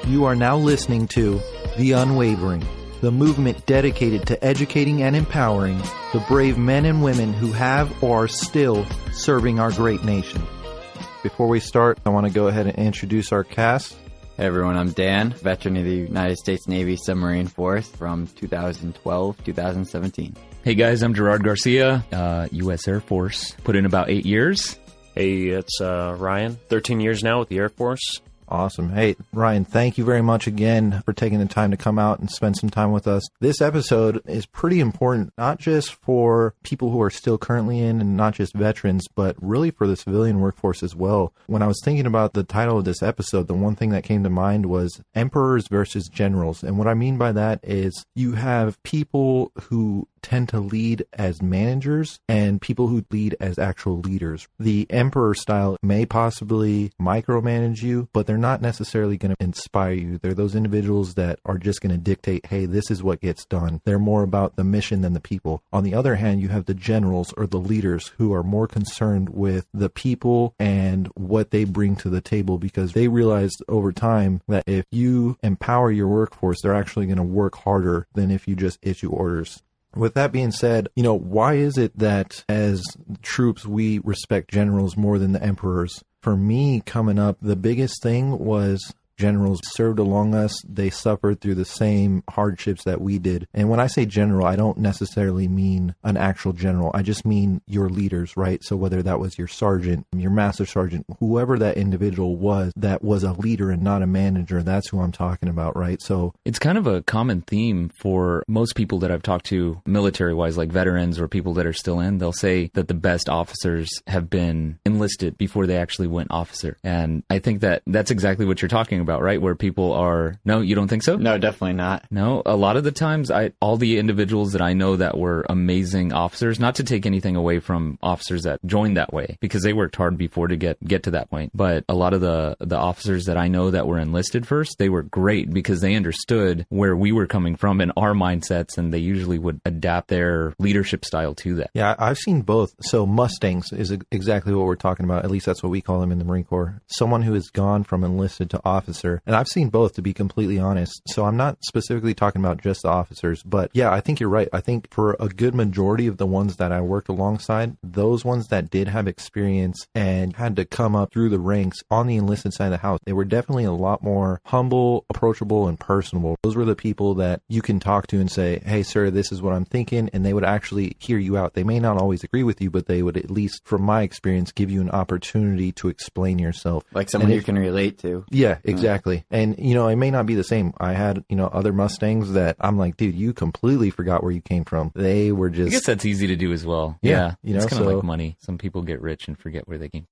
You are now listening to The Unwavering, the movement dedicated to educating and empowering the brave men and women who have or are still serving our great nation. Before we start, I want to go ahead and introduce our cast. Hey everyone, I'm Dan, veteran of the United States Navy Submarine Force from 2012-2017. Hey guys, I'm Gerard Garcia, U.S. Air Force. Put in about 8 years. Hey, it's Ryan, 13 years now with the Air Force. Awesome. Hey, Ryan, thank you very much again for taking the time to come out and spend some time with us. This episode is pretty important, not just for people who are still currently in and not just veterans, but really for the civilian workforce as well. When I was thinking about the title of this episode, the one thing that came to mind was emperors versus generals. And what I mean by that is you have people who tend to lead as managers and people who lead as actual leaders. The emperor style may possibly micromanage you, but they're not necessarily going to inspire you. They're those individuals that are just going to dictate, hey, this is what gets done. They're more about the mission than the people. On the other hand, you have the generals or the leaders who are more concerned with the people and what they bring to the table, because they realized over time that if you empower your workforce, they're actually going to work harder than if you just issue orders. With that being said, why is it that as troops, we respect generals more than the emperors? For me, coming up, the biggest thing was generals served along us. They suffered through the same hardships that we did. And when I say general, I don't necessarily mean an actual general. I just mean your leaders, right? So whether that was your sergeant, your master sergeant, whoever that individual was that was a leader and not a manager, that's who I'm talking about, right? So it's kind of a common theme for most people that I've talked to military-wise, like veterans or people that are still in. They'll say that the best officers have been enlisted before they actually went officer. And I think that that's exactly what you're talking about, right? Where people are, no, you don't think so? No, definitely not. No, a lot of the times, all the individuals that I know that were amazing officers, not to take anything away from officers that joined that way, because they worked hard before to get to that point. But a lot of the officers that I know that were enlisted first, they were great because they understood where we were coming from and our mindsets, and they usually would adapt their leadership style to that. Yeah, I've seen both. So Mustangs is exactly what we're talking about. At least that's what we call them in the Marine Corps. Someone who has gone from enlisted to officer. And I've seen both, to be completely honest. So I'm not specifically talking about just the officers, but yeah, I think you're right. I think for a good majority of the ones that I worked alongside, those ones that did have experience and had to come up through the ranks on the enlisted side of the house, they were definitely a lot more humble, approachable, and personable. Those were the people that you can talk to and say, hey, sir, this is what I'm thinking. And they would actually hear you out. They may not always agree with you, but they would, at least from my experience, give you an opportunity to explain yourself. Like someone you can relate to. Yeah, exactly. And, it may not be the same. I had, other Mustangs that I'm like, dude, you completely forgot where you came from. They were just... I guess that's easy to do as well. Yeah. It's kind of like money. Some people get rich and forget where they came from.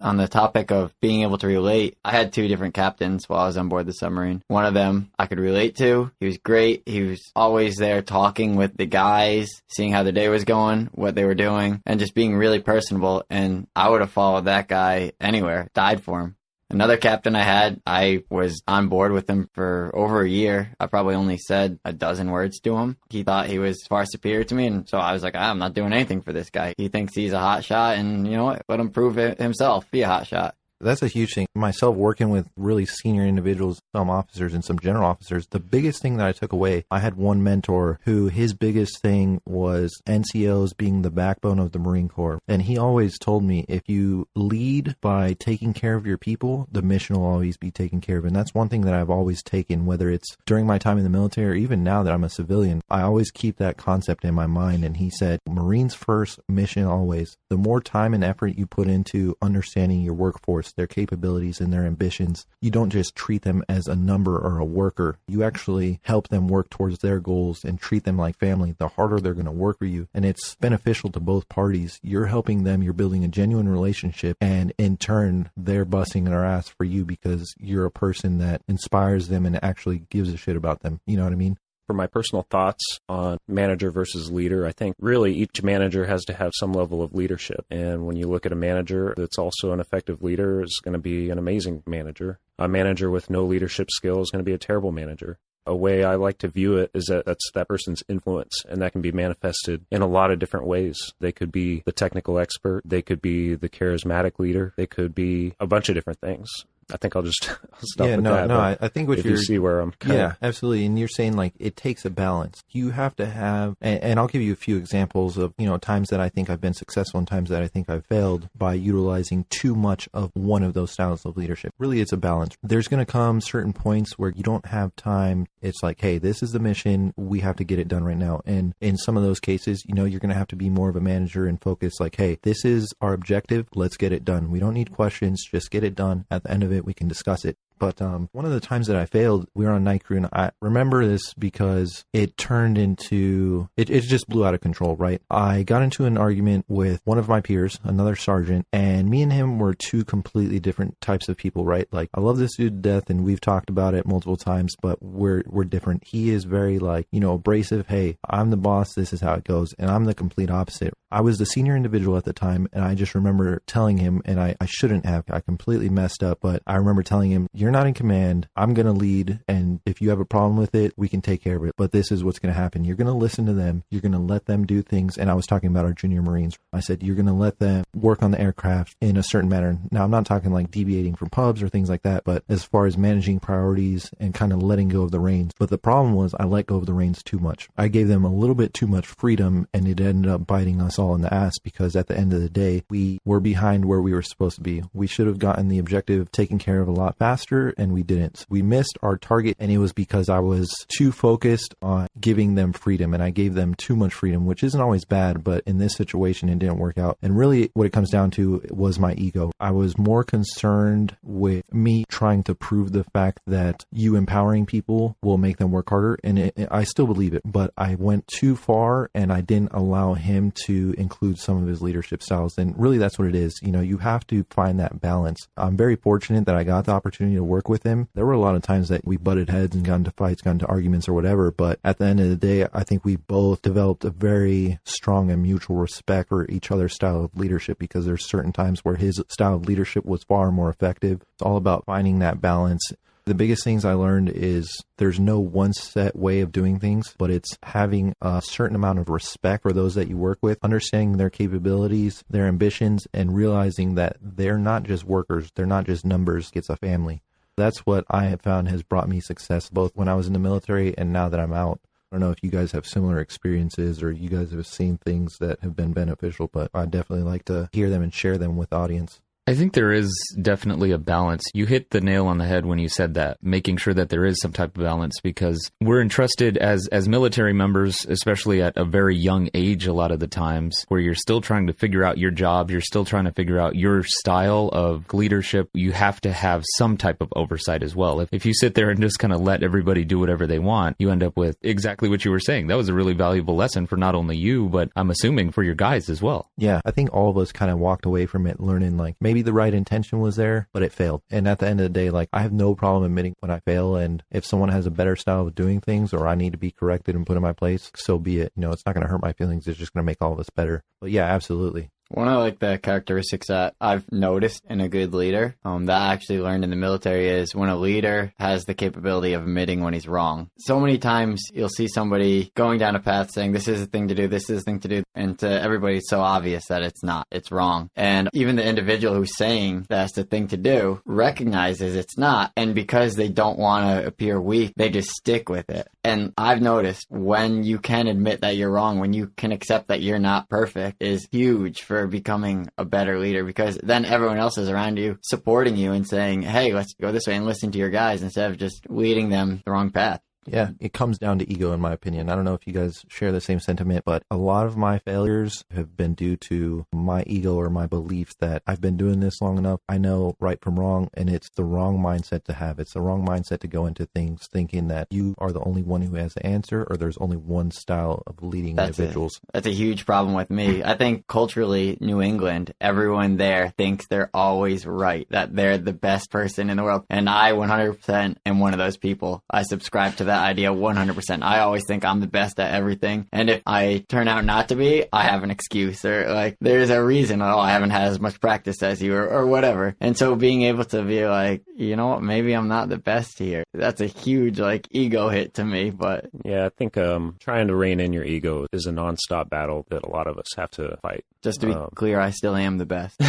On the topic of being able to relate, I had two different captains while I was on board the submarine. One of them I could relate to. He was great. He was always there talking with the guys, seeing how the day was going, what they were doing, and just being really personable. And I would have followed that guy anywhere, died for him. Another captain I had, I was on board with him for over a year. I probably only said a dozen words to him. He thought he was far superior to me, and so I was like, I'm not doing anything for this guy. He thinks he's a hot shot, and you know what? Let him prove it himself. Be a hot shot. That's a huge thing. Myself working with really senior individuals, some officers and some general officers, the biggest thing that I took away, I had one mentor who his biggest thing was NCOs being the backbone of the Marine Corps. And he always told me, if you lead by taking care of your people, the mission will always be taken care of. And that's one thing that I've always taken, whether it's during my time in the military or even now that I'm a civilian. I always keep that concept in my mind. And he said, Marines first, mission always. The more time and effort you put into understanding your workforce, their capabilities and their ambitions, you don't just treat them as a number or a worker. You actually help them work towards their goals and treat them like family. The harder they're going to work for you. And it's beneficial to both parties. You're helping them. You're building a genuine relationship. And in turn, they're busting their ass for you because you're a person that inspires them and actually gives a shit about them. You know what I mean? For my personal thoughts on manager versus leader, I think really each manager has to have some level of leadership. And when you look at a manager that's also an effective leader, is going to be an amazing manager. A manager with no leadership skills is going to be a terrible manager. A way I like to view it is that that's that person's influence, and that can be manifested in a lot of different ways. They could be the technical expert. They could be the charismatic leader. They could be a bunch of different things. I think I'll just stop Yeah, with no, that. no. but I think what if you're you see where I'm kind yeah, absolutely. And you're saying like it takes a balance. You have to have, and I'll give you a few examples of, times that I think I've been successful and times that I think I've failed by utilizing too much of one of those styles of leadership. Really, it's a balance. There's going to come certain points where you don't have time. It's like, hey, this is the mission. We have to get it done right now. And in some of those cases, you're going to have to be more of a manager and focus like, hey, this is our objective. Let's get it done. We don't need questions. Just get it done. At the end of it, we can discuss it. But one of the times that I failed, we were on night crew, and I remember this because it turned into, it just blew out of control, right? I got into an argument with one of my peers, another sergeant, and me and him were two completely different types of people, right? Like, I love this dude to death, and we've talked about it multiple times, but we're different. He is very like, abrasive. Hey, I'm the boss. This is how it goes. And I'm the complete opposite. I was the senior individual at the time, and I just remember telling him, and I shouldn't have, I completely messed up, but I remember telling him, you're not in command. I'm going to lead. And if you have a problem with it, we can take care of it. But this is what's going to happen. You're going to listen to them. You're going to let them do things. And I was talking about our junior Marines. I said, you're going to let them work on the aircraft in a certain manner. Now, I'm not talking like deviating from pubs or things like that, but as far as managing priorities and kind of letting go of the reins. But the problem was I let go of the reins too much. I gave them a little bit too much freedom, and it ended up biting us all in the ass because at the end of the day, we were behind where we were supposed to be. We should have gotten the objective taken care of a lot faster, and we didn't. We missed our target, and it was because I was too focused on giving them freedom, and I gave them too much freedom, which isn't always bad, but in this situation, it didn't work out. And really what it comes down to was my ego. I was more concerned with me trying to prove the fact that you empowering people will make them work harder, and I still believe it, but I went too far, and I didn't allow him to include some of his leadership styles. And really that's what it is. You have to find that balance. I'm very fortunate that I got the opportunity to work with him. There were a lot of times that we butted heads and got into fights, got into arguments or whatever, but at the end of the day, I think we both developed a very strong and mutual respect for each other's style of leadership, because there's certain times where his style of leadership was far more effective. It's all about finding that balance. The biggest things I learned is there's no one set way of doing things, but it's having a certain amount of respect for those that you work with, understanding their capabilities, their ambitions, and realizing that they're not just workers. They're not just numbers. It's a family. That's what I have found has brought me success, both when I was in the military and now that I'm out. I don't know if you guys have similar experiences or you guys have seen things that have been beneficial, but I'd definitely like to hear them and share them with the audience. I think there is definitely a balance. You hit the nail on the head when you said that, making sure that there is some type of balance, because we're entrusted as military members, especially at a very young age a lot of the times, where you're still trying to figure out your job, you're still trying to figure out your style of leadership. You have to have some type of oversight as well. If you sit there and just kind of let everybody do whatever they want, you end up with exactly what you were saying. That was a really valuable lesson for not only you, but I'm assuming for your guys as well. Yeah, I think all of us kind of walked away from it learning like maybe the right intention was there, but it failed. And at the end of the day, like, I have no problem admitting when I fail. And if someone has a better style of doing things, or I need to be corrected and put in my place, so be it. It's not going to hurt my feelings. It's just going to make all of us better. But yeah, absolutely. One of the characteristics that I've noticed in a good leader that I actually learned in the military is when a leader has the capability of admitting when he's wrong. So many times you'll see somebody going down a path saying, this is the thing to do, this is the thing to do. And to everybody, it's so obvious that it's not, it's wrong. And even the individual who's saying that's the thing to do recognizes it's not. And because they don't want to appear weak, they just stick with it. And I've noticed when you can admit that you're wrong, when you can accept that you're not perfect, is huge for becoming a better leader, because then everyone else is around you supporting you and saying, hey, let's go this way, and listen to your guys instead of just leading them the wrong path. Yeah, it comes down to ego, in my opinion. I don't know if you guys share the same sentiment, but a lot of my failures have been due to my ego or my belief that I've been doing this long enough. I know right from wrong, and it's the wrong mindset to have. It's the wrong mindset to go into things thinking that you are the only one who has the answer, or there's only one style of leading individuals. That's a huge problem with me. I think culturally, New England, everyone there thinks they're always right, that they're the best person in the world. And I 100% am one of those people. I subscribe to that idea 100%. I always think I'm the best at everything. And if I turn out not to be, I have an excuse, or like there's a reason. Oh, I haven't had as much practice as you, or whatever. And so being able to be like, you know what, maybe I'm not the best here. That's a huge, like, ego hit to me, but... Yeah, I think trying to rein in your ego is a nonstop battle that a lot of us have to fight. Just to be clear, I still am the best.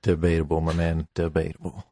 Debatable, my man. Debatable.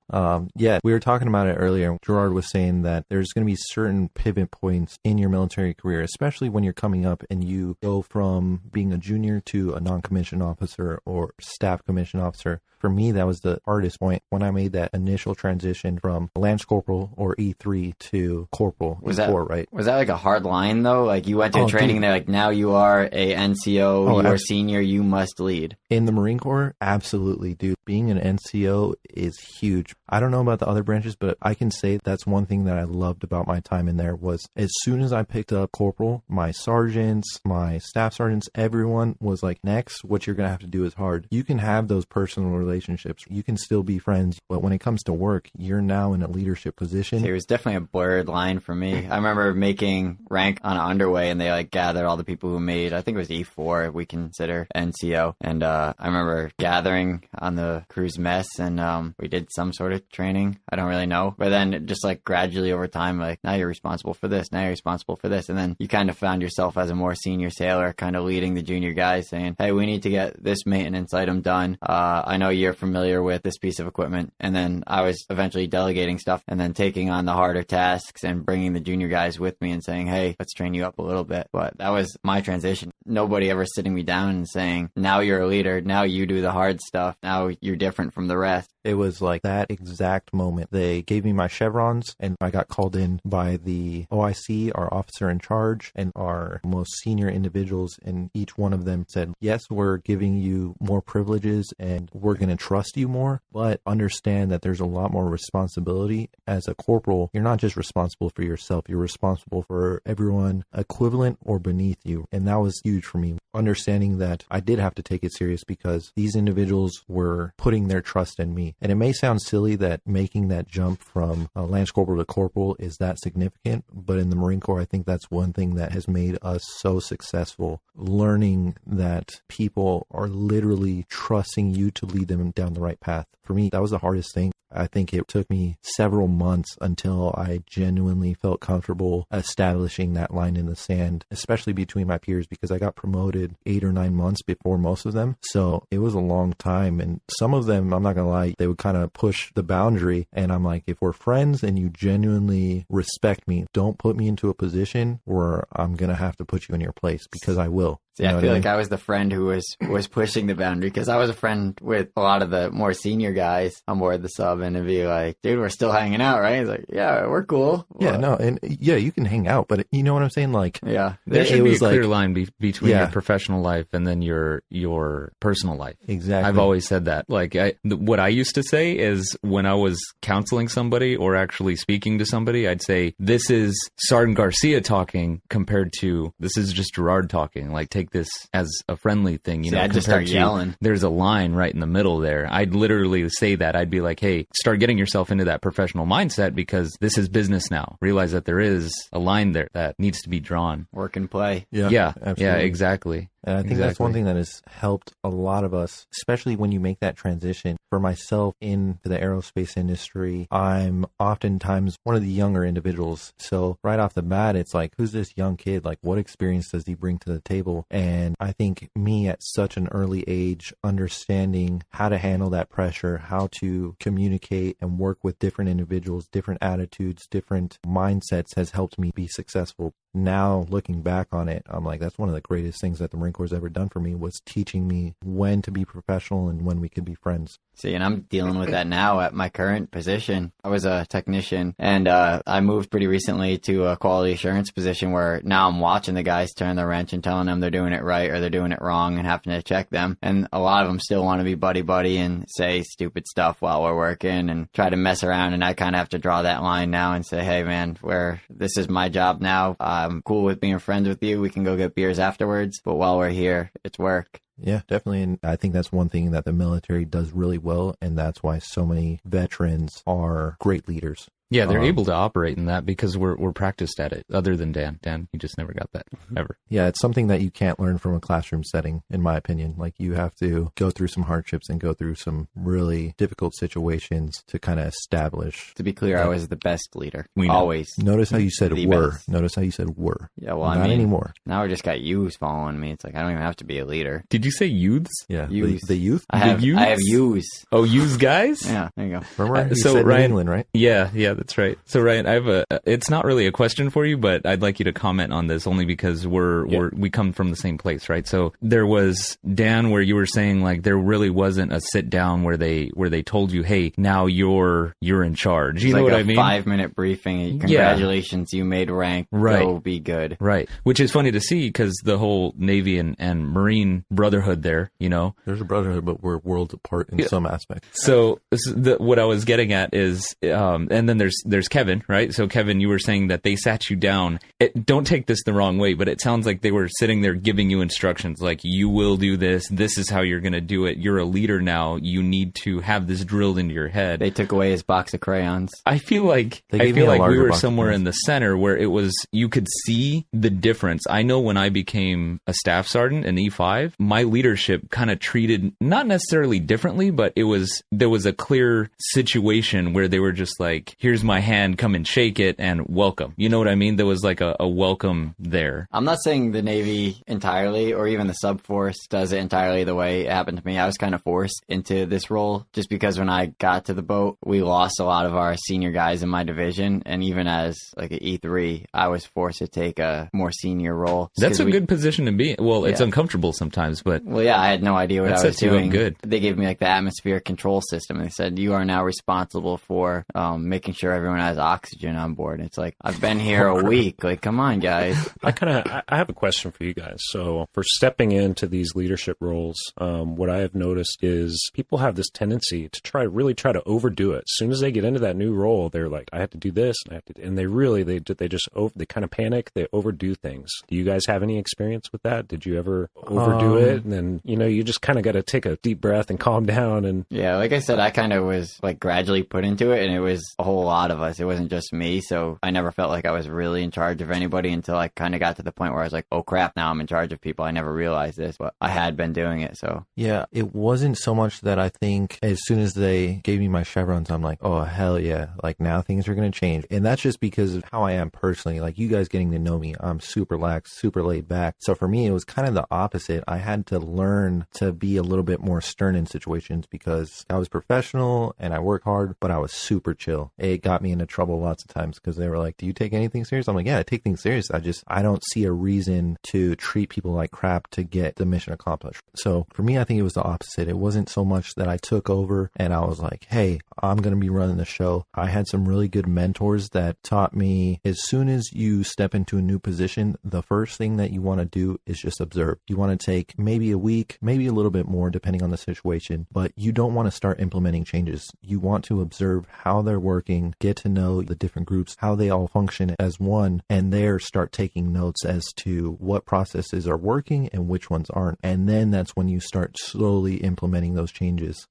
Yeah, we were talking about it earlier. Gerard was saying that there's going to be certain pivot points in your military career, especially when you're coming up and you go from being a junior to a non-commissioned officer or staff commissioned officer. For me, that was the hardest point when I made that initial transition from Lance Corporal or E3 to Corporal. Was E4, right? Was that like a hard line, though? Like, you went to a training and they're like, now you are a NCO, you are senior, you must lead. In the Marine Corps, absolutely, dude. Being an NCO is huge. I don't know about the other branches, but I can say that's one thing that I loved about my time in there was as soon as I picked up Corporal, my sergeants, my staff sergeants, everyone was like, next, what you're going to have to do is hard. You can have those personal relationships. You can still be friends, but when it comes to work, you're now in a leadership position. It was definitely a blurred line for me. I remember making rank on an underway and they like gathered all the people who made, I think it was E4, we consider NCO. And I remember gathering on the cruise mess and we did some sort of training. I don't really know. But then just like gradually over time, like now you're responsible for this, now you're responsible for this. And then you kind of found yourself as a more senior sailor, kind of leading the junior guys saying, hey, we need to get this maintenance item done. I know you're familiar with this piece of equipment. And then I was eventually delegating stuff and then taking on the harder tasks and bringing the junior guys with me and saying, hey, let's train you up a little bit. But that was my transition. Nobody ever sitting me down and saying, now you're a leader, now you do the hard stuff, now you're different from the rest. It was like that exact moment. They gave me my chevrons and I got called in by the OIC, our officer in charge, and our most senior individuals. And each one of them said, yes, we're giving you more privileges and we're going to trust you more, but understand that there's a lot more responsibility. As a corporal, you're not just responsible for yourself, you're responsible for everyone equivalent or beneath you. And that was huge for me. Understanding that I did have to take it serious because these individuals were putting their trust in me. And it may sound silly that making that jump from Lance Corporal to Corporal is that significant, but in the Marine Corps, I think that's one thing that has made us so successful, learning that people are literally trusting you to lead them down the right path. For me, that was the hardest thing. I think it took me several months until I genuinely felt comfortable establishing that line in the sand, especially between my peers, because I got promoted 8 or 9 months before most of them. So it was a long time. And some of them, I'm not going to lie, they would kind of push the boundary. And I'm like, if we're friends and you genuinely respect me, don't put me into a position where I'm going to have to put you in your place, because I will. Yeah, I feel like I was the friend who was pushing the boundary, because I was a friend with a lot of the more senior guys on board the sub, and it'd be like, dude, we're still hanging out, right? He's like, yeah, we're cool. Yeah, no, and yeah, you can hang out, but you know what I'm saying? Like, yeah, there should be a clear line between your professional life and then your personal life. Exactly. I've always said that. Like, what I used to say is when I was counseling somebody or actually speaking to somebody, I'd say, this is Sergeant Garcia talking compared to this is just Gerard talking. Like, take this as a friendly thing, you know. I'd just start yelling. There's a line right in the middle there. I'd literally say that. I'd be like, hey, start getting yourself into that professional mindset, because this is business now. Realize that there is a line there that needs to be drawn. Work and play. Yeah, absolutely. Yeah, exactly. And I think that's one thing that has helped a lot of us, especially when you make that transition. For myself into the aerospace industry, I'm oftentimes one of the younger individuals. So right off the bat, it's like, who's this young kid? Like, what experience does he bring to the table? And I think me at such an early age, understanding how to handle that pressure, how to communicate and work with different individuals, different attitudes, different mindsets has helped me be successful. Now, looking back on it, I'm like, that's one of the greatest things that the Marine Corps has ever done for me, was teaching me when to be professional and when we could be friends. See, and I'm dealing with that now at my current position. I was a technician, and I moved pretty recently to a quality assurance position where now I'm watching the guys turn the wrench and telling them they're doing it right or they're doing it wrong and having to check them. And a lot of them still want to be buddy-buddy and say stupid stuff while we're working and try to mess around. And I kind of have to draw that line now and say, hey, man, this is my job now. I'm cool with being friends with you. We can go get beers afterwards. But while we're here, it's work. Yeah, definitely. And I think that's one thing that the military does really well. And that's why so many veterans are great leaders. Yeah, they're able to operate in that because we're practiced at it. Other than Dan. Dan, he just never got that ever. Yeah, it's something that you can't learn from a classroom setting, in my opinion. Like, you have to go through some hardships and go through some really difficult situations to kind of establish. To be clear, I was the best leader. We know. Always. Notice how you said The were. best. Notice how you said were. Yeah, well, Not anymore. Now I just got yous following me. It's like, I don't even have to be a leader. Did you say youths? Yeah, Youth. the youth. I have youths? yous. Oh, yous guys? Yeah, there you go. Remember, you so said Ryan- New England, right? Yeah, that's right. So Ryan, I have it's not really a question for you, but I'd like you to comment on this only because we come from the same place, right? So there was, Dan, where you were saying like there really wasn't a sit down where they told you, hey, now you're in charge. You know like what I mean? 5-minute briefing. Congratulations, you made rank. Right. Go be good. Right. Which is funny to see because the whole Navy and Marine brotherhood there, you know. There's a brotherhood, but we're worlds apart in some aspects. So what I was getting at is, and then there's Kevin, right? So Kevin, you were saying that they sat you down. Don't take this the wrong way, but it sounds like they were sitting there giving you instructions, like you will do this. This is how you're going to do it. You're a leader now. You need to have this drilled into your head. They took away his box of crayons. I feel like They gave me a we larger were box of somewhere crayons. in the center where it was you could see the difference. I know when I became a staff sergeant in E5, my leadership kind of treated not necessarily differently, but there was a clear situation where they were just like, here's my hand, come and shake it and welcome. You know what I mean? There was like a welcome there. I'm not saying the Navy entirely or even the sub force does it entirely the way it happened to me. I was kind of forced into this role just because when I got to the boat, we lost a lot of our senior guys in my division. And even as like an E3, I was forced to take a more senior role. That's a good position to be. Well, it's Yeah. uncomfortable sometimes, but Well, yeah, I had no idea what That I was sets you up doing. good. They gave me like the atmosphere control system. They said, you are now responsible for making sure everyone has oxygen on board. It's like, I've been here a week. Like, come on, guys. I have a question for you guys. So for stepping into these leadership roles, what I have noticed is people have this tendency to really try to overdo it. As soon as they get into that new role, they're like, I have to do this, and they kind of panic. They overdo things. Do you guys have any experience with that? Did you ever overdo it? And then, you just kind of got to take a deep breath and calm down. And Yeah, like I said, I kind of was like gradually put into it, and it was a whole lot of us. It wasn't just me, so I never felt like I was really in charge of anybody until I kind of got to the point where I was like, oh crap, now I'm in charge of people. I never realized this, but I had been doing it, so. Yeah, it wasn't so much that I think as soon as they gave me my chevrons, I'm like, oh, hell yeah. Like, now things are going to change. And that's just because of how I am personally. Like, you guys getting to know me, I'm super lax, super laid back. So for me, it was kind of the opposite. I had to learn to be a little bit more stern in situations because I was professional and I work hard, but I was super chill. It got me into trouble lots of times because they were like, do you take anything serious? I'm like, yeah, I take things serious. I don't see a reason to treat people like crap to get the mission accomplished. So for me, I think it was the opposite. It wasn't so much that I took over and I was like, hey, I'm going to be running the show. I had some really good mentors that taught me as soon as you step into a new position, the first thing that you want to do is just observe. You want to take maybe a week, maybe a little bit more depending on the situation, but you don't want to start implementing changes. You want to observe how they're working, get to know the different groups, how they all function as one, and there start taking notes as to what processes are working and which ones aren't. And then that's when you start slowly implementing those changes.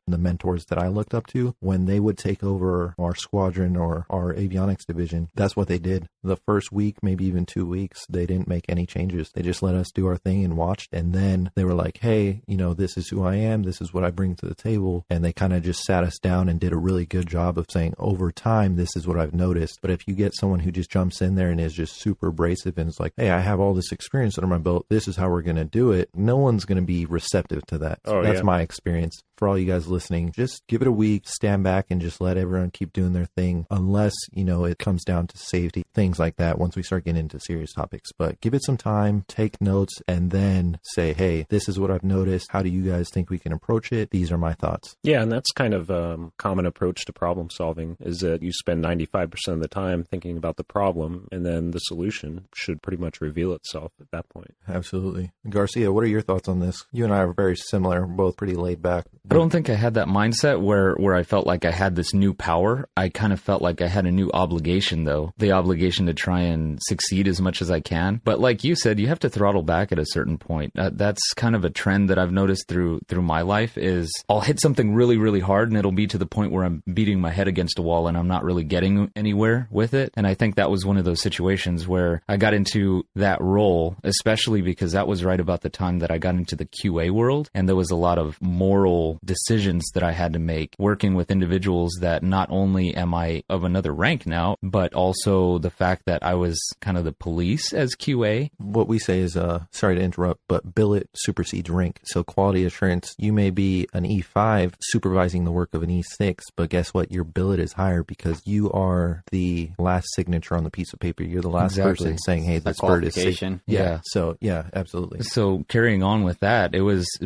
The mentors that I looked up to, when they would take over our squadron or our avionics division, that's what they did. The first week, maybe even 2 weeks, they didn't make any changes. They just let us do our thing and watched. And then they were like, hey, this is who I am. This is what I bring to the table. And they kind of just sat us down and did a really good job of saying, over time, this is what I've noticed. But if you get someone who just jumps in there and is just super abrasive and is like, hey, I have all this experience under my belt, this is how we're going to do it, no one's going to be receptive to that. So that's my experience. For all you guys listening, just give it a week, stand back and just let everyone keep doing their thing unless, it comes down to safety, things like that once we start getting into serious topics. But give it some time, take notes, and then say, hey, this is what I've noticed. How do you guys think we can approach it? These are my thoughts. Yeah, and that's kind of a common approach to problem solving is that you spend 95% of the time thinking about the problem, and then the solution should pretty much reveal itself at that point. Absolutely. Garcia, what are your thoughts on this? You and I are very similar, both pretty laid back. I don't think I had that mindset where I felt like I had this new power. I kind of felt like I had a new obligation, though. The obligation to try and succeed as much as I can. But like you said, you have to throttle back at a certain point. That's kind of a trend that I've noticed through my life is I'll hit something really, really hard and it'll be to the point where I'm beating my head against a wall and I'm not really getting anywhere with it. And I think that was one of those situations where I got into that role, especially because that was right about the time that I got into the QA world. And there was a lot of moral decisions that I had to make working with individuals that not only am I of another rank now, but also the fact that I was kind of the police as QA. What we say is, sorry to interrupt, but billet supersedes rank. So quality assurance, you may be an E5 supervising the work of an E6, but guess what? Your billet is higher because you are the last signature on the piece of paper. You're the last person saying, hey, this bird is safe. Yeah. So, yeah, absolutely. So carrying on with that,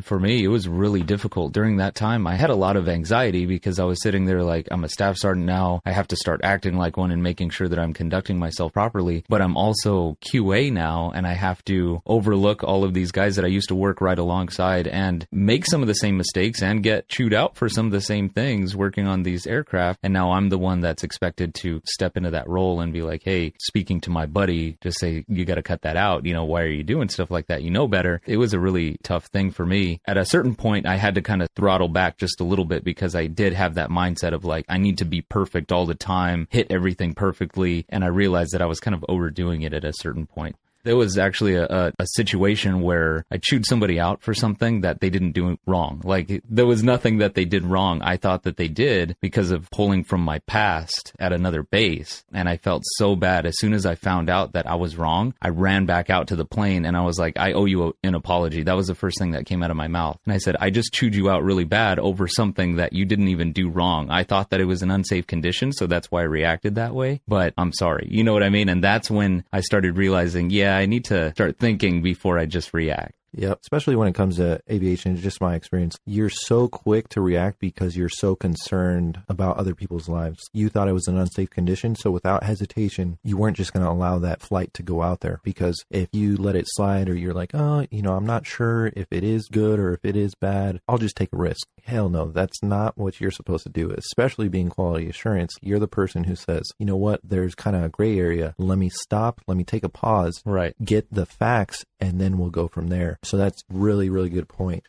for me, it was really difficult. During that time, I had a lot of anxiety because I was sitting there like, I'm a staff sergeant now. I have to start acting like one and making sure that I'm conducting myself properly. But I'm also QA now, and I have to overlook all of these guys that I used to work right alongside and make some of the same mistakes and get chewed out for some of the same things working on these aircraft. And now I'm the one that's expected to step into that role and be like, hey, speaking to my buddy, just say, you got to cut that out. Why are you doing stuff like that? You know better. It was a really tough thing for me. At a certain point, I had to kind of throttle back just a little bit because I did have that mindset of like, I need to be perfect all the time, hit everything perfectly. And I realized that I was kind of overdoing it at a certain point. There was actually a situation where I chewed somebody out for something that they didn't do wrong. Like, there was nothing that they did wrong. I thought that they did because of pulling from my past at another base. And I felt so bad. As soon as I found out that I was wrong, I ran back out to the plane and I was like, I owe you an apology. That was the first thing that came out of my mouth. And I said, I just chewed you out really bad over something that you didn't even do wrong. I thought that it was an unsafe condition, so that's why I reacted that way. But I'm sorry. You know what I mean? And that's when I started realizing, yeah, I need to start thinking before I just react. Yep. Especially when it comes to aviation, it's just my experience. You're so quick to react because you're so concerned about other people's lives. You thought it was an unsafe condition, so without hesitation, you weren't just going to allow that flight to go out there. Because if you let it slide or you're like, oh, I'm not sure if it is good or if it is bad, I'll just take a risk. Hell no, that's not what you're supposed to do, especially being quality assurance. You're the person who says, you know what, there's kind of a gray area. Let me stop. Let me take a pause. Right. Get the facts, and then we'll go from there. So that's really, really good point.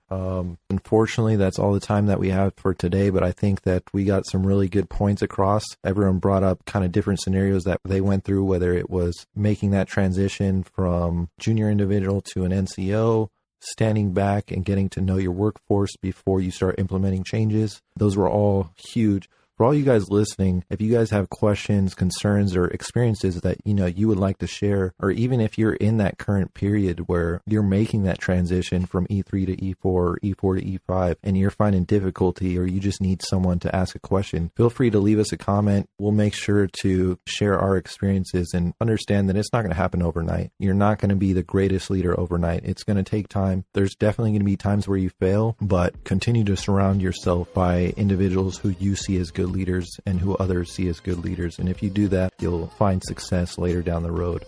Unfortunately, that's all the time that we have for today, but I think that we got some really good points across. Everyone brought up kind of different scenarios that they went through, whether it was making that transition from junior individual to an NCO, standing back and getting to know your workforce before you start implementing changes. Those were all huge. For all you guys listening, if you guys have questions, concerns, or experiences that, you would like to share, or even if you're in that current period where you're making that transition from E3 to E4 or E4 to E5, and you're finding difficulty, or you just need someone to ask a question, feel free to leave us a comment. We'll make sure to share our experiences and understand that it's not going to happen overnight. You're not going to be the greatest leader overnight. It's going to take time. There's definitely going to be times where you fail, but continue to surround yourself by individuals who you see as good leaders and who others see as good leaders. And if you do that, you'll find success later down the road.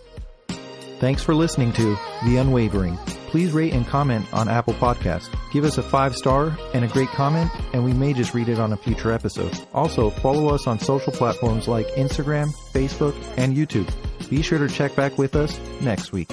Thanks for listening to The Unwavering. Please rate and comment on Apple Podcasts. Give us a 5-star and a great comment, and we may just read it on a future episode. Also, follow us on social platforms like Instagram, Facebook, and YouTube. Be sure to check back with us next week.